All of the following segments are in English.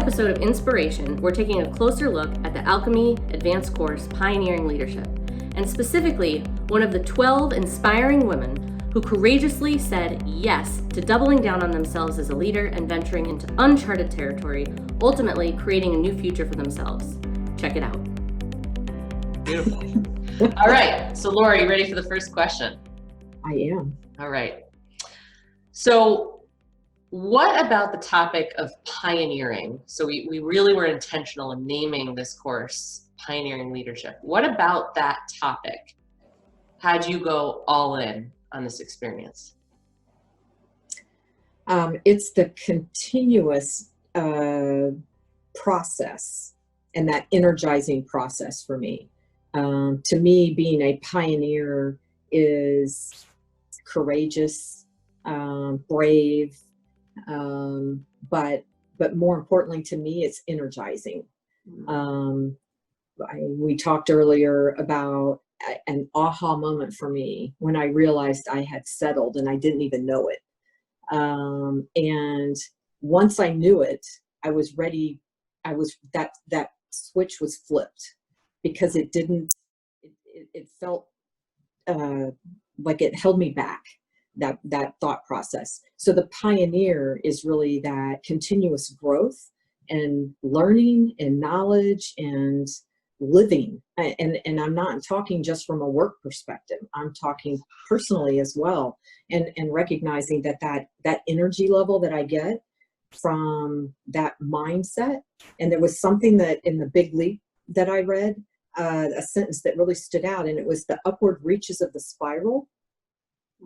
episode of Inspiration, we're taking a closer look at the Alchemy Advanced Course Pioneering Leadership, and specifically one of the 12 inspiring women who courageously said yes to doubling down on themselves as a leader and venturing into uncharted territory, ultimately creating a new future for themselves. Check it out. Beautiful. All right, so Laura, you ready for the first question? I am. All right. So what about the topic of pioneering? So we really were intentional in naming this course, Pioneering Leadership. What about that topic had you go all in on this experience? It's the continuous process and that energizing process for me. To me, being a pioneer is courageous, brave, but more importantly to me, it's energizing. We talked earlier about an aha moment for me when I realized I had settled and I didn't even know it. And once I knew it, I was ready. That switch was flipped because it felt like it held me back, that thought process. So the pioneer is really that continuous growth and learning and knowledge and living. And I'm not talking just from a work perspective. I'm talking personally as well. And recognizing that energy level that I get from that mindset. And there was something that in the Big Leap that I read, a sentence that really stood out, and it was the upward reaches of the spiral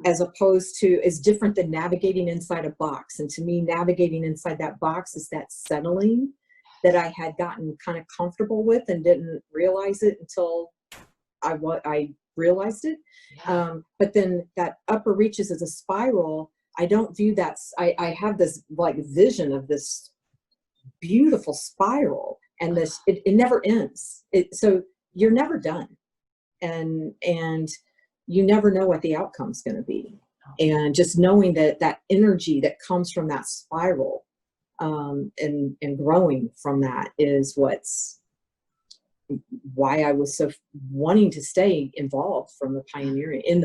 as opposed to, is different than navigating inside a box. And to me, navigating inside that box is that settling that I had gotten kind of comfortable with and didn't realize it until I realized it. But then that upper reaches as a spiral, I don't view that. I have this like vision of this beautiful spiral, and this it never ends. So you're never done, and you never know what the outcome's going to be. And just knowing that energy that comes from that spiral, and growing from that is why I was so wanting to stay involved in the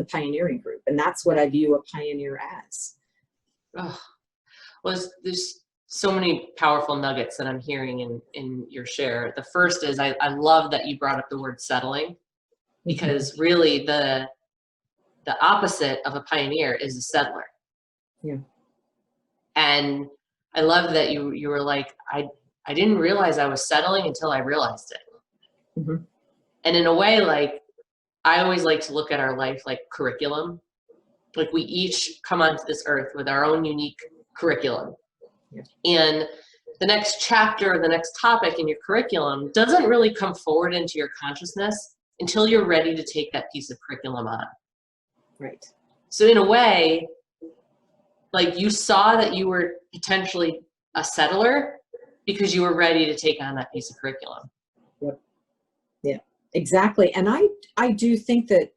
pioneering group. And that's what I view a pioneer as. Oh, well, there's so many powerful nuggets that I'm hearing in your share. The first is I love that you brought up the word settling, because really the opposite of a pioneer is a settler. Yeah. And I love that you were like, I didn't realize I was settling until I realized it. Mm-hmm. And in a way, like, I always like to look at our life like curriculum. Like, we each come onto this earth with our own unique curriculum. Yeah. And the next chapter, the next topic in your curriculum doesn't really come forward into your consciousness until you're ready to take that piece of curriculum on. Right. So in a way, like, you saw that you were potentially a settler because you were ready to take on that piece of curriculum. Yep. Yeah, exactly. And I do think that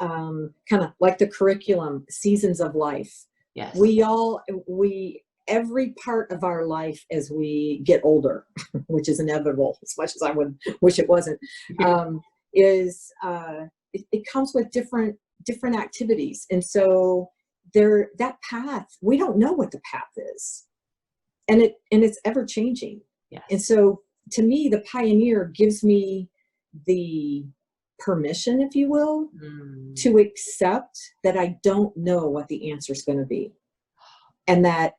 kind of like the curriculum, seasons of life. Yes. Every part of our life as we get older, which is inevitable, as much as I would wish it wasn't, it comes with different activities. And so that path, we don't know what the path is. And it's ever changing. Yes. And so to me, the pioneer gives me the permission, if you will, to accept that I don't know what the answer is going to be. And that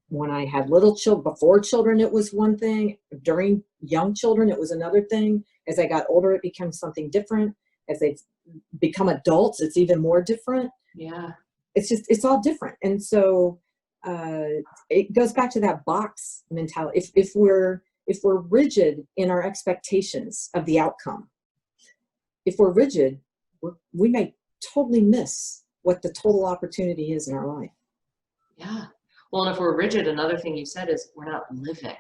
when I had little children, before children, it was one thing. During young children, it was another thing. As I got older, it became something different. As they become adults, it's even more different. Yeah. It's all different. And so it goes back to that box mentality. If we're rigid in our expectations of the outcome, if we're rigid, we may totally miss what the total opportunity is in our life. Yeah. Well, and if we're rigid, another thing you said is we're not living.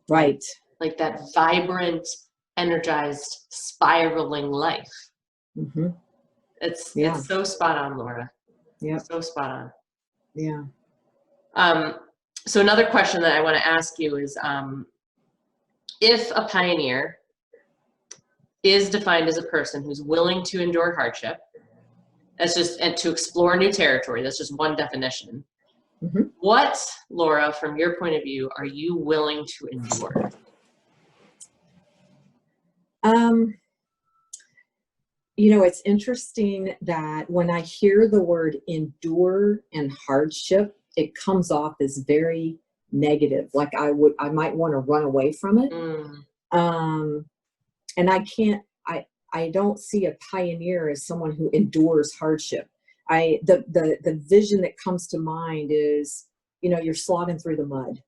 Right. Like that vibrant, energized, spiraling life. Mm-hmm. It's so spot on, Laura. Yeah. So spot on. Yeah. So another question that I want to ask you is, if a pioneer is defined as a person who's willing to endure hardship, and to explore new territory, that's just one definition. Mhm. What, Laura, from your point of view, are you willing to endure? It's interesting that when I hear the word endure and hardship, it comes off as very negative. Like I might want to run away from it. And I don't see a pioneer as someone who endures hardship. The vision that comes to mind is, you're slogging through the mud.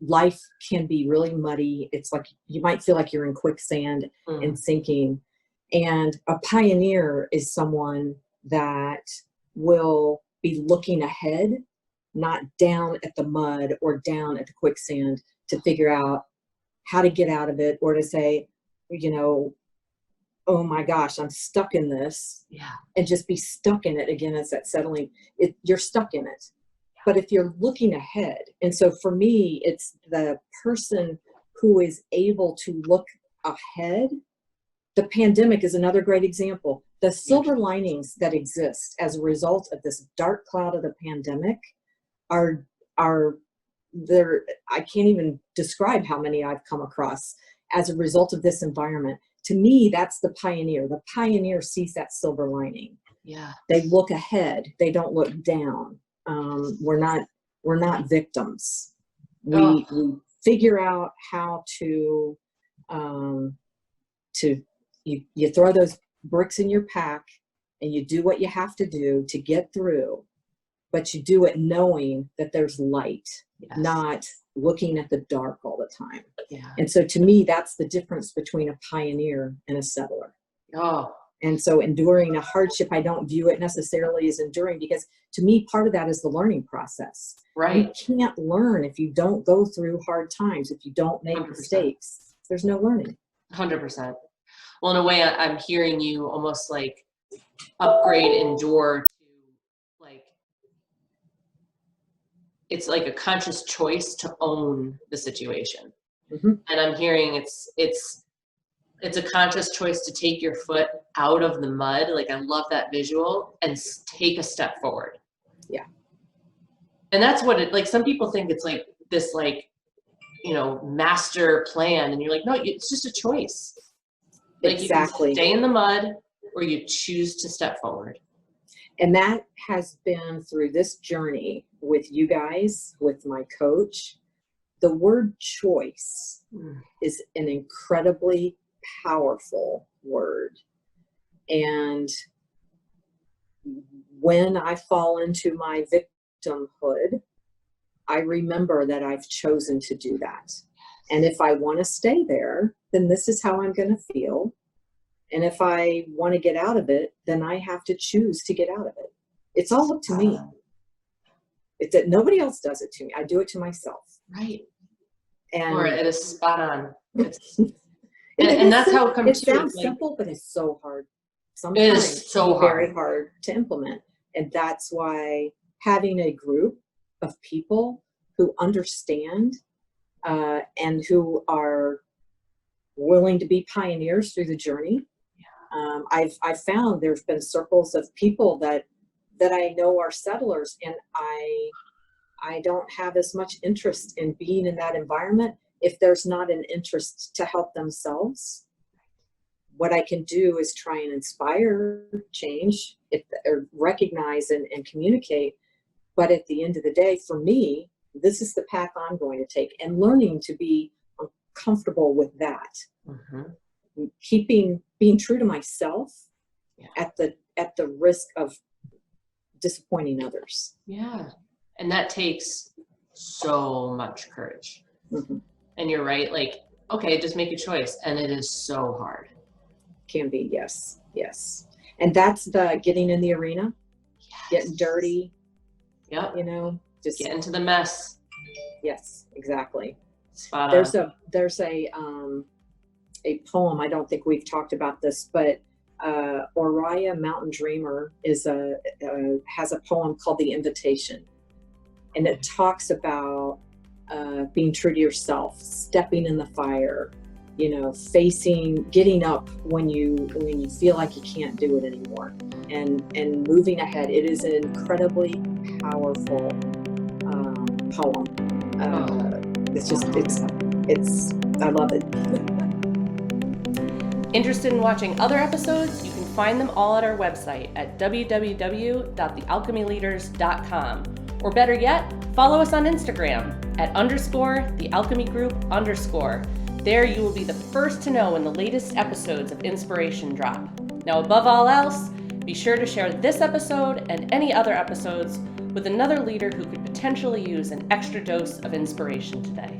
Life can be really muddy. It's like you might feel like you're in quicksand and sinking. And a pioneer is someone that will be looking ahead, not down at the mud or down at the quicksand to figure out how to get out of it, or to say, oh my gosh, I'm stuck in this. Yeah. And just be stuck in it. Again, it's that settling. You're stuck in it. But if you're looking ahead, and so for me, it's the person who is able to look ahead. The pandemic is another great example. The silver linings that exist as a result of this dark cloud of the pandemic are there. I can't even describe how many I've come across as a result of this environment. To me, that's the pioneer. The pioneer sees that silver lining. Yeah. They look ahead. They don't look down. We're not victims. We figure out how to you throw those bricks in your pack and you do what you have to do to get through, but you do it knowing that there's light, not looking at the dark all the time. Yeah. And so to me, that's the difference between a pioneer and a settler. Oh. And so enduring a hardship, I don't view it necessarily as enduring, because to me, part of that is the learning process. Right. You can't learn if you don't go through hard times, if you don't make 100%. mistakes. There's no learning. 100%. Well, in a way, I'm hearing you almost like upgrade endure to like, it's like a conscious choice to own the situation. Mm-hmm. And I'm hearing it's a conscious choice to take your foot out of the mud. Like, I love that visual, and take a step forward. Yeah. And that's what it, like, some people think it's like this, like, master plan. And you're like, no, it's just a choice. Like, Exactly. you can stay in the mud, or you choose to step forward. And that has been through this journey with you guys, with my coach. The word choice is an incredibly powerful word. And when I fall into my victimhood, I remember that I've chosen to do that. And if I want to stay there, then this is how I'm going to feel. And if I want to get out of it, then I have to choose to get out of it. It's all up to me. It's that nobody else does it to me. I do it to myself. Right. And Or it is spot on. and that's how it comes It to. sounds simple, but it's so hard. Sometimes it is so very hard to implement. And that's why having a group of people who understand and who are willing to be pioneers through the journey. I've found there's been circles of people that I know are settlers, and I don't have as much interest in being in that environment if there's not an interest to help themselves. What I can do is try and inspire change, or recognize and communicate. But at the end of the day, for me, this is the path I'm going to take, and learning to be comfortable with that. Being true to myself at the risk of disappointing others. Yeah. And that takes so much courage. And you're right. Like, okay, just make a choice. And it is so hard. Can be. Yes. And that's the getting in the arena, getting dirty. Yep. Just get into the mess. Yes, exactly. Spot on. There's a poem. I don't think we've talked about this, but Oriah Mountain Dreamer has a poem called The Invitation, and it talks about being true to yourself, stepping in the fire, getting up when you feel like you can't do it anymore, and moving ahead. It is an incredibly powerful poem. I love it. Interested in watching other episodes? You can find them all at our website at www.thealchemyleaders.com. Or better yet, follow us on Instagram at _thealchemygroup_. There you will be the first to know when the latest episodes of Inspiration drop. Now, above all else, be sure to share this episode and any other episodes with another leader who could potentially use an extra dose of inspiration today.